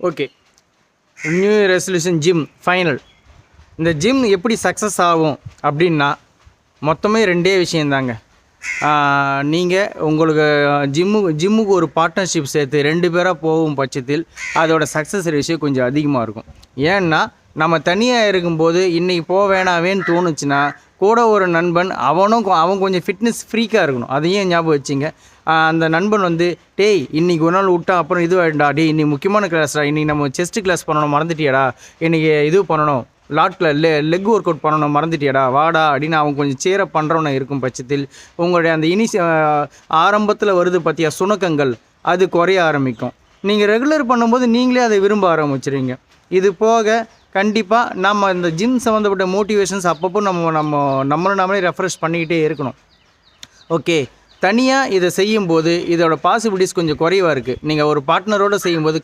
Okay. New year resolution gym final. இந்த gym எப்படி success ஆகும் அப்படின்னா மொத்தமே 2 விஷயந்தாங்க. நீங்கள் உங்களுக்கு ஜிம்முக்கு ஒரு பார்ட்னர்ஷிப் சேர்த்து 2 பேராக போகும் பட்சத்தில் அதோட சக்ஸஸ் ரேஷியோ கொஞ்சம் அதிகமாக இருக்கும். ஏன்னா நம்ம தனியாக இருக்கும்போது இன்றைக்கி போக வேணாவேன்னு தோணுச்சுன்னா கூட ஒரு நண்பன் அவன் கொஞ்சம் ஃபிட்னஸ் ஃப்ரீக்காக இருக்கணும். அதையும் ஞாபகம் வச்சுங்க. அந்த நண்பன் வந்து டேய் இன்றைக்கி ஒரு நாள் விட்டா அப்புறம் இது ஆகிடும்டா, டேய் இன்றைக்கி முக்கியமான கிளாஸ்டா, இன்றைக்கி நம்ம செஸ்ட் கிளாஸ் பண்ணணும் மறந்துட்டியாடா, இன்றைக்கி இது பண்ணணும் லெக் ஒர்க் அவுட் பண்ணணும் மறந்துட்டியாடா, வாடா அப்படின்னு அவன் கொஞ்சம் சேர பண்ணுறவன இருக்கும் பட்சத்தில் உங்களுடைய அந்த ஆரம்பத்தில் வருது பார்த்தியா சுணக்கங்கள், அது குறைய ஆரம்பிக்கும். நீங்கள் ரெகுலர் பண்ணும்போது நீங்களே அதை விரும்ப ஆரம்பிச்சிடுவீங்க. இது போக கண்டிப்பாக நம்ம இந்த ஜிம் சம்மந்தப்பட்ட மோட்டிவேஷன்ஸ் அப்பப்போ நம்மளே ரெஃப்ரெஷ் பண்ணிக்கிட்டே இருக்கணும். ஓகே. தனியாக இதை செய்யும்போது இதோட பாசிபிலிட்டிஸ் கொஞ்சம் குறைவாக இருக்குது. நீங்கள் ஒரு பார்ட்னரோடு செய்யும்போது